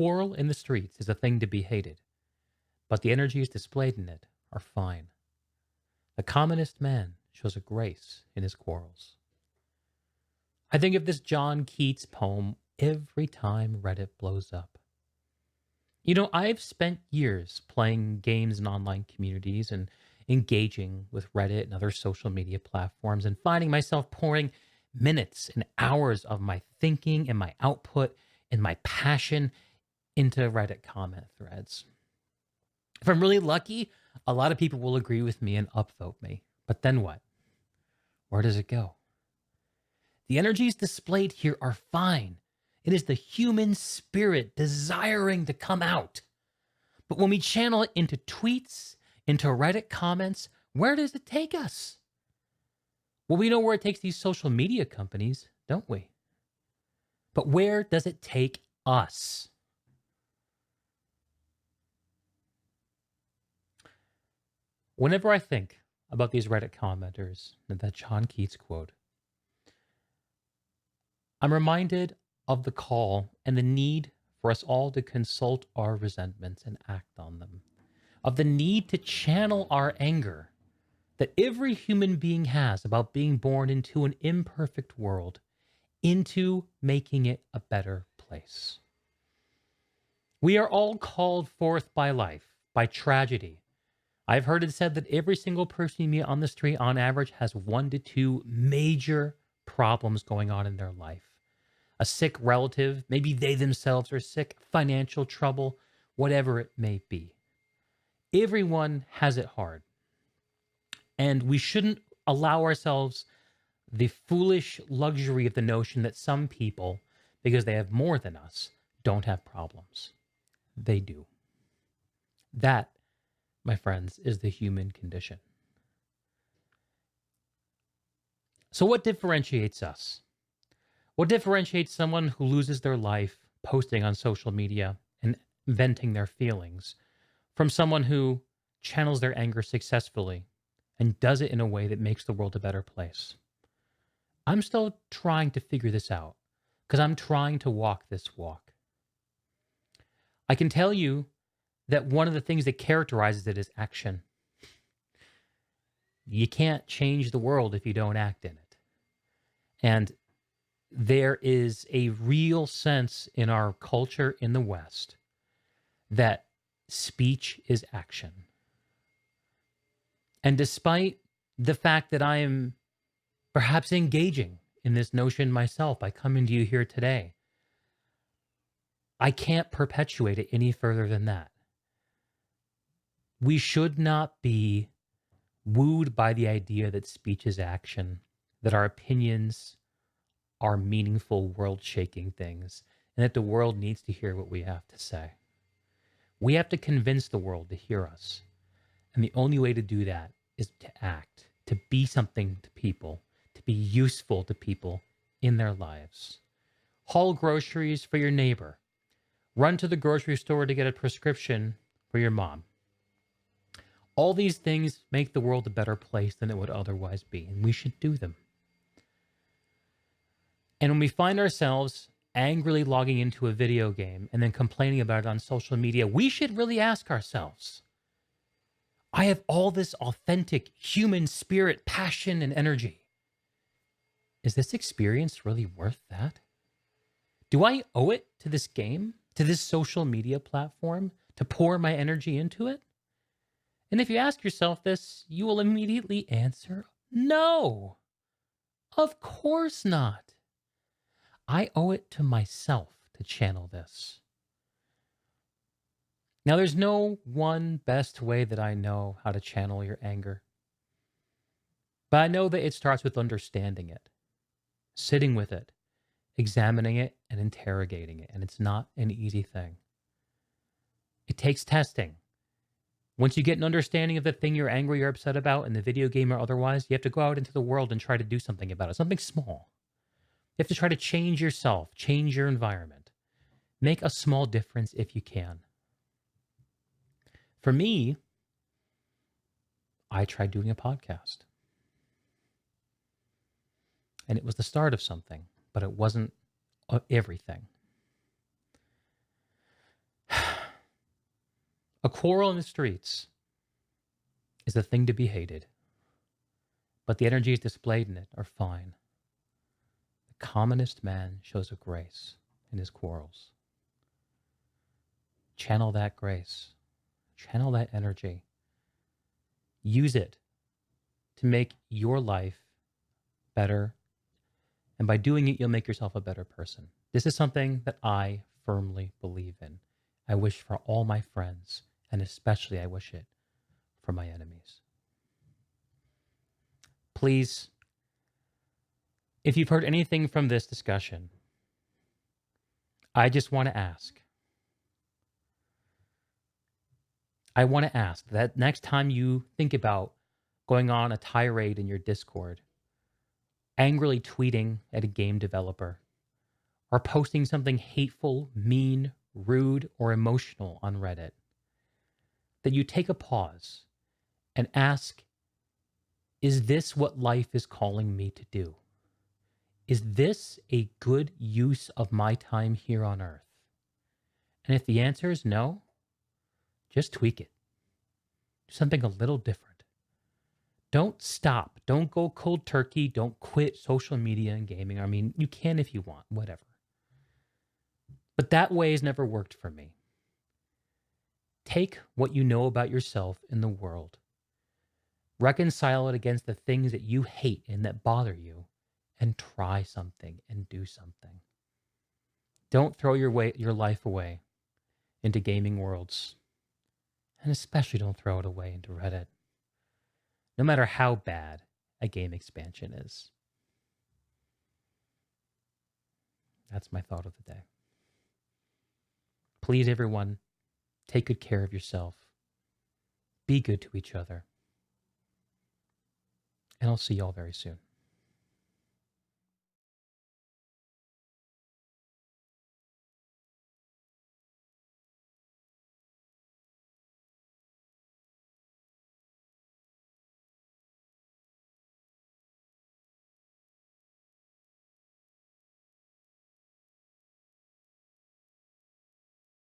quarrel in the streets is a thing to be hated, but the energies displayed in it are fine. The commonest man shows a grace in his quarrels. I think of this John Keats poem every time Reddit blows up. I've spent years playing games in online communities and engaging with Reddit and other social media platforms and finding myself pouring minutes and hours of my thinking and my output and my passion into Reddit comment threads. If I'm really lucky, a lot of people will agree with me and upvote me. But then what? Where does it go? The energies displayed here are fine. It is the human spirit desiring to come out. But when we channel it into tweets, into Reddit comments, where does it take us? Well, we know where it takes these social media companies, don't we? But where does it take us? Whenever I think about these Reddit commenters and that John Keats quote, I'm reminded of the call and the need for us all to consult our resentments and act on them, of the need to channel our anger that every human being has about being born into an imperfect world, into making it a better place. We are all called forth by life, by tragedy. I've heard it said that every single person you meet on the street, on average, has 1 to 2 major problems going on in their life. A sick relative, maybe they themselves are sick, financial trouble, whatever it may be. Everyone has it hard. And we shouldn't allow ourselves the foolish luxury of the notion that some people, because they have more than us, don't have problems. They do. That, my friends, is the human condition. So what differentiates us? What differentiates someone who loses their life posting on social media and venting their feelings from someone who channels their anger successfully and does it in a way that makes the world a better place? I'm still trying to figure this out because I'm trying to walk this walk. I can tell you that one of the things that characterizes it is action. You can't change the world if you don't act in it. And there is a real sense in our culture in the West that speech is action. And despite the fact that I am perhaps engaging in this notion myself by coming to you here today, I can't perpetuate it any further than that. We should not be wooed by the idea that speech is action, that our opinions are meaningful, world-shaking things, and that the world needs to hear what we have to say. We have to convince the world to hear us. And the only way to do that is to act, to be something to people, to be useful to people in their lives. Haul groceries for your neighbor. Run to the grocery store to get a prescription for your mom. All these things make the world a better place than it would otherwise be, and we should do them. And when we find ourselves angrily logging into a video game and then complaining about it on social media, we should really ask ourselves, I have all this authentic human spirit, passion, and energy. Is this experience really worth that? Do I owe it to this game, to this social media platform, to pour my energy into it? And if you ask yourself this, you will immediately answer, no, of course not. I owe it to myself to channel this. Now, there's no one best way that I know how to channel your anger. But I know that it starts with understanding it, sitting with it, examining it, and interrogating it. And it's not an easy thing. It takes testing. Once you get an understanding of the thing you're angry or upset about in the video game or otherwise, you have to go out into the world and try to do something about it, something small. You have to try to change yourself, change your environment. Make a small difference if you can. For me, I tried doing a podcast. And it was the start of something, but it wasn't everything. A quarrel in the streets is a thing to be hated, but the energies displayed in it are fine. The commonest man shows a grace in his quarrels. Channel that grace, channel that energy. Use it to make your life better, and by doing it, you'll make yourself a better person. This is something that I firmly believe in. I wish for all my friends, and especially I wish it for my enemies. Please, if you've heard anything from this discussion, I just want to ask. I want to ask that next time you think about going on a tirade in your Discord, angrily tweeting at a game developer, or posting something hateful, mean, rude, or emotional on Reddit, that you take a pause and ask, is this what life is calling me to do? Is this a good use of my time here on Earth? And if the answer is no, just tweak it. Do something a little different. Don't stop. Don't go cold turkey. Don't quit social media and gaming. I mean, you can if you want, whatever. But that way has never worked for me. Take what you know about yourself in the world, reconcile it against the things that you hate and that bother you, and try something and do something. Don't throw your life away into gaming worlds, and especially don't throw it away into Reddit, no matter how bad a game expansion is. That's my thought of the day. Please, everyone, take good care of yourself. Be good to each other. And I'll see y'all very soon.